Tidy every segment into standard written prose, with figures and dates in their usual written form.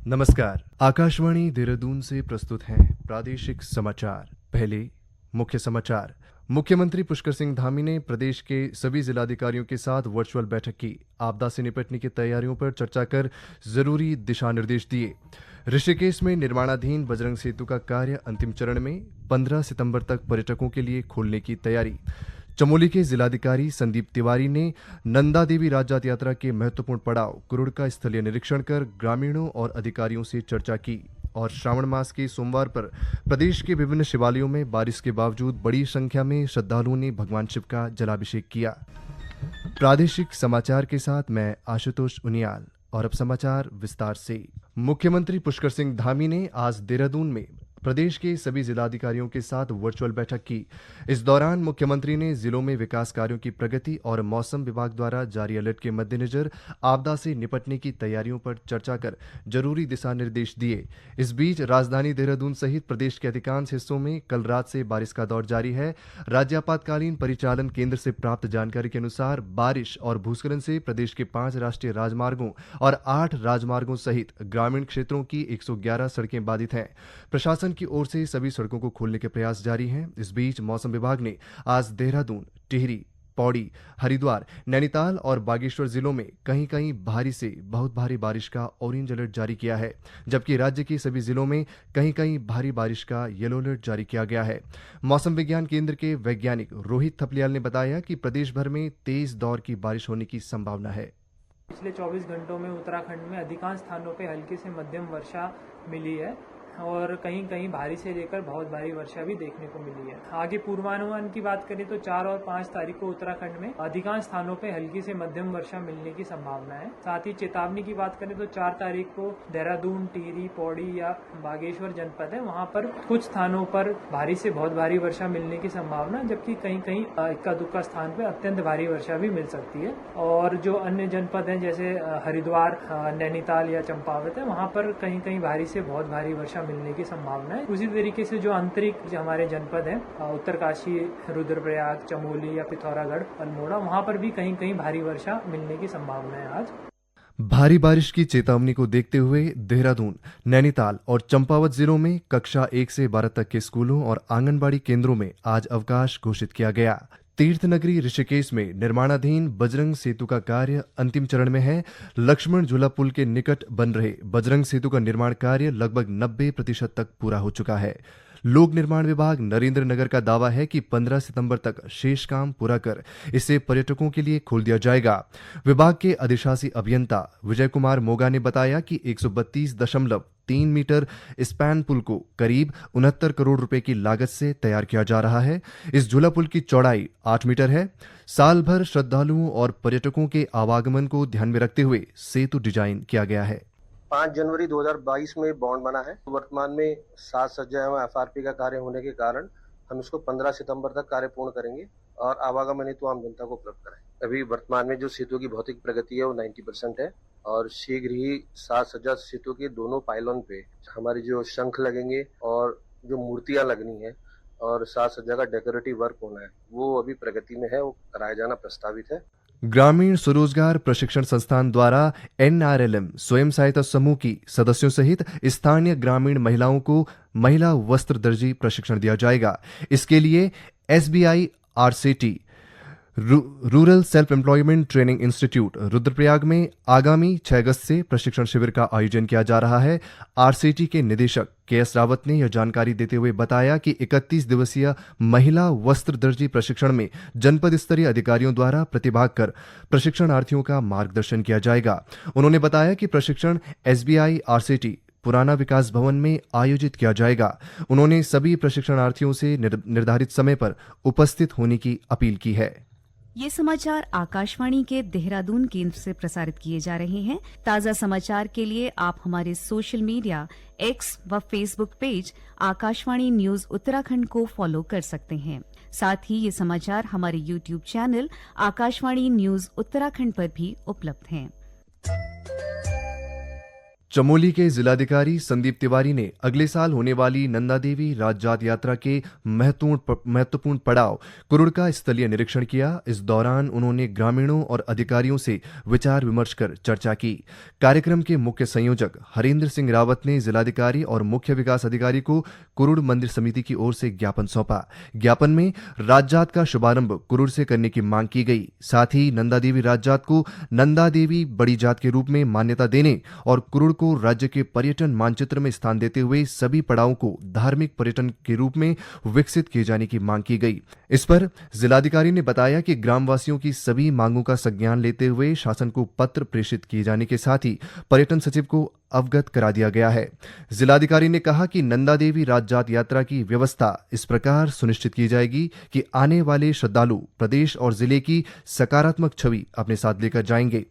नमस्कार। आकाशवाणी देहरादून से प्रस्तुत हैं प्रादेशिक समाचार। पहले मुख्य समाचार। मुख्यमंत्री पुष्कर सिंह धामी ने प्रदेश के सभी जिलाधिकारियों के साथ वर्चुअल बैठक की। आपदा से निपटने की तैयारियों पर चर्चा कर जरूरी दिशा निर्देश दिए। ऋषिकेश में निर्माणाधीन बजरंग सेतु का कार्य अंतिम चरण में, 15 सितंबर तक पर्यटकों के लिए खोलने की तैयारी। चमोली के जिलाधिकारी संदीप तिवारी ने नंदा देवी राजजात यात्रा के महत्वपूर्ण पड़ाव कुरुड़ का स्थलीय निरीक्षण कर ग्रामीणों और अधिकारियों से चर्चा की। और श्रावण मास के सोमवार पर प्रदेश के विभिन्न शिवालयों में बारिश के बावजूद बड़ी संख्या में श्रद्धालुओं ने भगवान शिव का जलाभिषेक किया। प्रादेशिक समाचार के साथ मैं आशुतोष उनियाल। और अब समाचार विस्तार से। मुख्यमंत्री पुष्कर सिंह धामी ने आज देहरादून में प्रदेश के सभी जिलाधिकारियों के साथ वर्चुअल बैठक की। इस दौरान मुख्यमंत्री ने जिलों में विकास कार्यों की प्रगति और मौसम विभाग द्वारा जारी अलर्ट के मद्देनजर आपदा से निपटने की तैयारियों पर चर्चा कर जरूरी दिशा निर्देश दिए। इस बीच राजधानी देहरादून सहित प्रदेश के अधिकांश हिस्सों में कल रात से बारिश का दौर जारी है। राज्य आपातकालीन परिचालन केंद्र से प्राप्त जानकारी के अनुसार बारिश और भूस्खलन से प्रदेश के 5 राष्ट्रीय राजमार्गों और 8 राजमार्गों सहित ग्रामीण क्षेत्रों की 111 सड़कें बाधित हैं। प्रशासन की ओर से सभी सड़कों को खोलने के प्रयास जारी हैं। इस बीच मौसम विभाग ने आज देहरादून, टिहरी, पौड़ी, हरिद्वार, नैनीताल और बागेश्वर जिलों में कहीं कहीं भारी से बहुत भारी बारिश का ऑरेंज अलर्ट जारी किया है, जबकि राज्य के सभी जिलों में कहीं कहीं भारी बारिश का येलो अलर्ट जारी किया गया है। मौसम विज्ञान केंद्र के वैज्ञानिक रोहित थपलियाल ने बताया कि प्रदेश भर में तेज दौर की बारिश होने की संभावना है। पिछले 24 घंटों में उत्तराखंड में अधिकांश स्थानों पर हल्की से मध्यम वर्षा मिली है और कहीं कहीं भारी से लेकर बहुत भारी वर्षा भी देखने को मिली है। आगे पूर्वानुमान की बात करें तो 4 और 5 तारीख को उत्तराखंड में अधिकांश स्थानों पर हल्की से मध्यम वर्षा मिलने की संभावना है। साथ ही चेतावनी की बात करें तो 4 तारीख को देहरादून, टिहरी, पौड़ी या बागेश्वर जनपद है, वहां पर कुछ स्थानों पर भारी से बहुत भारी वर्षा मिलने की संभावना, जबकि कहीं कहीं इक्का दुक्का स्थान पर अत्यंत भारी वर्षा भी मिल सकती है। और जो अन्य जनपद हैं जैसे हरिद्वार, नैनीताल या चंपावत है, वहां पर कहीं कहीं भारी से बहुत भारी वर्षा मिलने की संभावना है। उसी तरीके से जो आंतरिक हमारे जनपद हैं, उत्तरकाशी, रुद्रप्रयाग, चमोली या पिथौरागढ़, अल्मोड़ा, वहां पर भी कहीं कहीं भारी वर्षा मिलने की संभावना है। आज भारी बारिश की चेतावनी को देखते हुए देहरादून, नैनीताल और चंपावत जिलों में कक्षा 1 से 12 तक के स्कूलों और आंगनबाड़ी केंद्रों में आज अवकाश घोषित किया गया। तीर्थ नगरी ऋषिकेश में निर्माणाधीन बजरंग सेतु का कार्य अंतिम चरण में है। लक्ष्मण झूला पुल के निकट बन रहे बजरंग सेतु का निर्माण कार्य लगभग 90% तक पूरा हो चुका है। लोक निर्माण विभाग नरेंद्र नगर का दावा है कि 15 सितंबर तक शेष काम पूरा कर इसे पर्यटकों के लिए खोल दिया जाएगा। विभाग के अधिशासी अभियंता विजय कुमार मोगा ने बताया कि 132.3 मीटर स्पैन पुल को करीब 69 करोड़ रुपए की लागत से तैयार किया जा रहा है। इस झूला पुल की चौड़ाई 8 मीटर है। साल भर श्रद्धालुओं और पर्यटकों के आवागमन को ध्यान में रखते हुए सेतु डिजाइन किया गया है। 5 जनवरी 2022 में बॉन्ड बना है। वर्तमान में साज सज्जा एवं एफआरपी का कार्य होने के कारण हम इसको 15 सितंबर तक कार्य पूर्ण करेंगे और आवागमन हेतु आम जनता को उपलब्ध कराएंगे। अभी वर्तमान में जो सेतु की भौतिक प्रगति है वो 90% है और शीघ्र ही साज सज्जा सेतु के दोनों पाइलोन पे हमारी जो शंख लगेंगे और जो मूर्तियां लगनी है और साज सज्जा का डेकोरेटिव वर्क होना है वो अभी प्रगति में है, वो कराया जाना प्रस्तावित है। ग्रामीण स्वरोजगार प्रशिक्षण संस्थान द्वारा NRLM स्वयं सहायता समूह की सदस्यों सहित स्थानीय ग्रामीण महिलाओं को महिला वस्त्र दर्जी प्रशिक्षण दिया जाएगा। इसके लिए SBI RCT rural self employment training institute Rudraprayag में आगामी 6 अगस्त से प्रशिक्षण शिविर का आयोजन किया जा रहा है। RCT के निदेशक KS रावत ने यह जानकारी देते हुए बताया कि 31 दिवसीय महिला वस्त्र दर्जी प्रशिक्षण में जनपद स्तरीय अधिकारियों द्वारा प्रतिभाग कर प्रशिक्षणार्थियों का मार्गदर्शन किया जाएगा। उन्होंने बताया कि प्रशिक्षण SBI RCT पुराना विकास भवन में आयोजित किया जाएगा। उन्होंने सभी प्रशिक्षणार्थियों से निर्धारित समय पर उपस्थित होने की अपील की है। ये समाचार आकाशवाणी के देहरादून केंद्र से प्रसारित किए जा रहे हैं। ताज़ा समाचार के लिए आप हमारे सोशल मीडिया X व Facebook page Akashvani news Uttarakhand को फॉलो कर सकते हैं। साथ ही ये समाचार हमारे YouTube channel Akashvani news Uttarakhand पर भी उपलब्ध हैं। चमोली के जिलाधिकारी संदीप तिवारी ने अगले साल होने वाली नंदा देवी राजजात यात्रा के महत्वपूर्ण पड़ाव कुरुड़ का स्थलीय निरीक्षण किया। इस दौरान उन्होंने ग्रामीणों और अधिकारियों से विचार विमर्श कर चर्चा की। कार्यक्रम के मुख्य संयोजक हरेंद्र सिंह रावत ने जिलाधिकारी और मुख्य विकास अधिकारी को कुरुड़ मंदिर समिति की ओर से ज्ञापन सौंपा। ज्ञापन में राजजात का शुभारंभ कुरुड़ से करने की मांग की गई। साथ ही नंदा देवी राजजात को नंदा देवी बड़ी जात के रूप में मान्यता देने और कुरुड़ को राज्य के पर्यटन मानचित्र में स्थान देते हुए सभी पड़ावों को धार्मिक पर्यटन के रूप में विकसित किए जाने की मांग की गई। इस पर जिलाधिकारी ने बताया कि ग्रामवासियों की सभी मांगों का संज्ञान लेते हुए शासन को पत्र प्रेषित किए जाने के साथ ही पर्यटन सचिव को अवगत करा दिया गया है। जिलाधिकारी ने कहा कि नंदा देवी राजजात यात्रा की व्यवस्था इस प्रकार सुनिश्चित की जाएगी कि आने वाले श्रद्धालु प्रदेश और जिले की सकारात्मक छवि अपने साथ लेकर जाएंगे।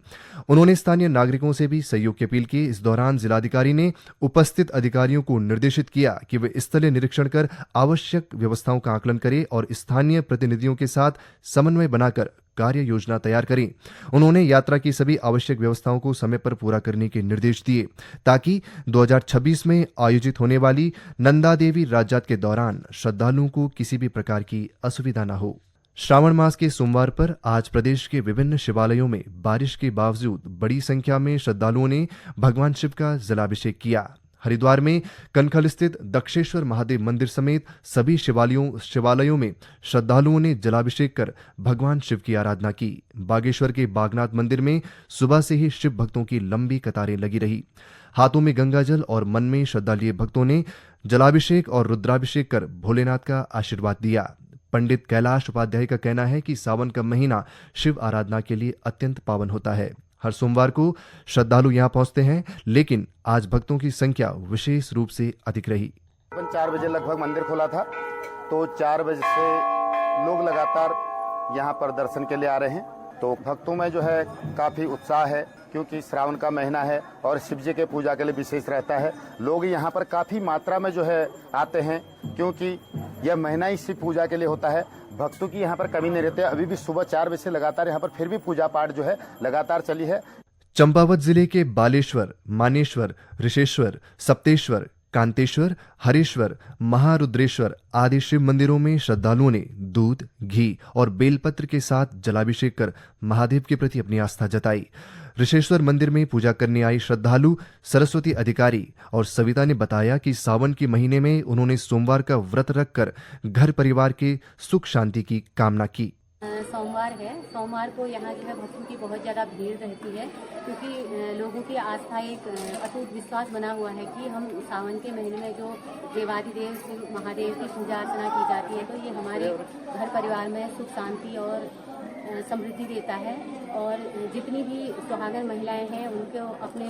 उन्होंने स्थानीय नागरिकों से भी सहयोग की अपील की। इस दौरान जिलाधिकारी ने उपस्थित अधिकारियों को निर्देशित किया कि वे स्थलीय निरीक्षण कर आवश्यक व्यवस्थाओं का आकलन करें और स्थानीय प्रतिनिधियों के साथ समन्वय बनाकर कार्य योजना तैयार करें। उन्होंने यात्रा की सभी आवश्यक व्यवस्थाओं को समय पर पूरा करने के निर्देश दिए ताकि 2026 में आयोजित होने वाली नंदा देवी राजजात के दौरान श्रद्धालुओं को किसी भी प्रकार की असुविधा न हो। श्रावण मास के सोमवार पर आज प्रदेश के विभिन्न शिवालयों में बारिश के बावजूद बड़ी संख्या में श्रद्धालुओं ने भगवान शिव का जलाभिषेक किया। हरिद्वार में कनखल स्थित दक्षेश्वर महादेव मंदिर समेत सभी शिवालयों में श्रद्धालुओं ने जलाभिषेक कर भगवान शिव की आराधना की। बागेश्वर के बागनाथ मंदिर में सुबह से ही शिव भक्तों की लंबी कतारें लगी रही। हाथों में गंगाजल और मन में श्रद्धा लिए भक्तों ने जलाभिषेक और रुद्राभिषेक कर भोलेनाथ का आशीर्वाद दिया। पंडित कैलाश उपाध्याय का कहना है कि सावन का महीना शिव आराधना के लिए अत्यंत पावन होता है। हर सोमवार को श्रद्धालु यहां पहुंचते हैं, लेकिन आज भक्तों की संख्या विशेष रूप से अधिक रही। 4 बजे लगभग मंदिर खोला था, तो 4 बजे से लोग लगातार यहां पर दर्शन के लिए आ रहे हैं। तो भक्तों में जो है काफ़ी उत्साह है, क्योंकि श्रावण का महीना है और शिव जी के पूजा के लिए विशेष रहता है। लोग यहां पर काफ़ी मात्रा में जो है आते हैं, क्योंकि यह महीना ही शिव पूजा के लिए होता है। भक्तों की यहाँ पर कमी नहीं रहती है। अभी भी सुबह 4 बजे से लगातार यहाँ पर फिर भी पूजा पाठ जो है लगातार चली है। चंपावत जिले के बालेश्वर, मानेश्वर, ऋषेश्वर, सप्तेश्वर, कांतेश्वर, हरेश्वर, महारुद्रेश्वर आदि शिव मंदिरों में श्रद्धालुओं ने दूध, घी और बेलपत्र के साथ जलाभिषेक कर महादेव के प्रति अपनी आस्था जताई। ऋषेश्वर मंदिर में पूजा करने आई श्रद्धालु सरस्वती अधिकारी और सविता ने बताया कि सावन के महीने में उन्होंने सोमवार का व्रत रखकर घर परिवार के सुख शांति की कामना की। सोमवार है, सोमवार को यहाँ जो है भक्तों की बहुत ज़्यादा भीड़ रहती है, क्योंकि लोगों की आस्था एक अटूट विश्वास बना हुआ है कि हम सावन के महीने में जो देवाधिदेव शिव महादेव की पूजा अर्चना की जाती है, तो ये हमारे घर परिवार में सुख शांति और समृद्धि देता है। और जितनी भी सुहागन महिलाएं हैं, उनको अपने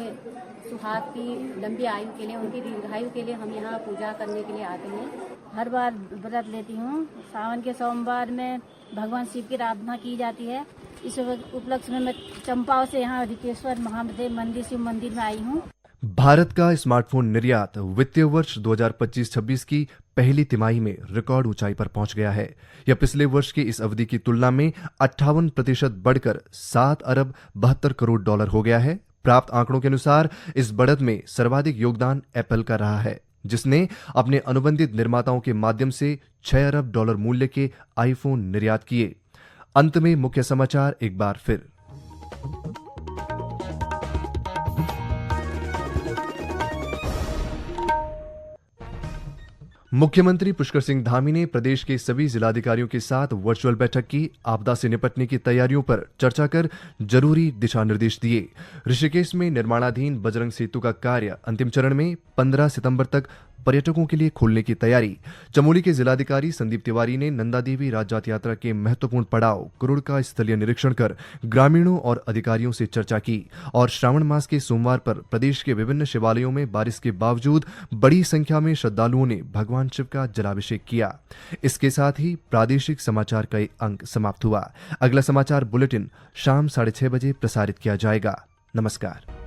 सुहाग की लंबी आयु के लिए, उनकी दीर्घायु के लिए हम यहाँ पूजा करने के लिए आते हैं। हर बार व्रत लेती हूँ। सावन के सोमवार में भगवान शिव की आराधना की जाती है। इस उपलक्ष्य में मैं चंपाव से यहाँ ऋषेश्वर महादेव मंदिर शिव मंदिर में आई हूँ। भारत का स्मार्टफोन निर्यात वित्तीय वर्ष 2025-26 की पहली तिमाही में रिकॉर्ड ऊंचाई पर पहुंच गया है। यह पिछले वर्ष की इस अवधि की तुलना में 58% बढ़कर 7 अरब 72 करोड़ डॉलर हो गया है। प्राप्त आंकड़ों के अनुसार इस बढ़त में सर्वाधिक योगदान एप्पल का रहा है, जिसने अपने अनुबंधित निर्माताओं के माध्यम से 6 अरब डॉलर मूल्य के आईफोन निर्यात किए। अंत में मुख्य समाचार एक बार फिर। मुख्यमंत्री पुष्कर सिंह धामी ने प्रदेश के सभी जिलाधिकारियों के साथ वर्चुअल बैठक की। आपदा से निपटने की तैयारियों पर चर्चा कर जरूरी दिशा निर्देश दिए। ऋषिकेश में निर्माणाधीन बजरंग सेतु का कार्य अंतिम चरण में 15 सितंबर तक पर्यटकों के लिए खोलने की तैयारी। चमोली के जिलाधिकारी संदीप तिवारी ने नंदा देवी राजजात यात्रा के महत्वपूर्ण पड़ाव कुरुड़ का स्थलीय निरीक्षण कर ग्रामीणों और अधिकारियों से चर्चा की। और श्रावण मास के सोमवार पर प्रदेश के विभिन्न शिवालयों में बारिश के बावजूद बड़ी संख्या में श्रद्धालुओं ने भगवान शिव का जलाभिषेक किया। इसके साथ ही प्रादेशिक समाचार का एक अंक समाप्त हुआ। अगला समाचार बुलेटिन शाम 6:30 बजे प्रसारित किया जाएगा। नमस्कार।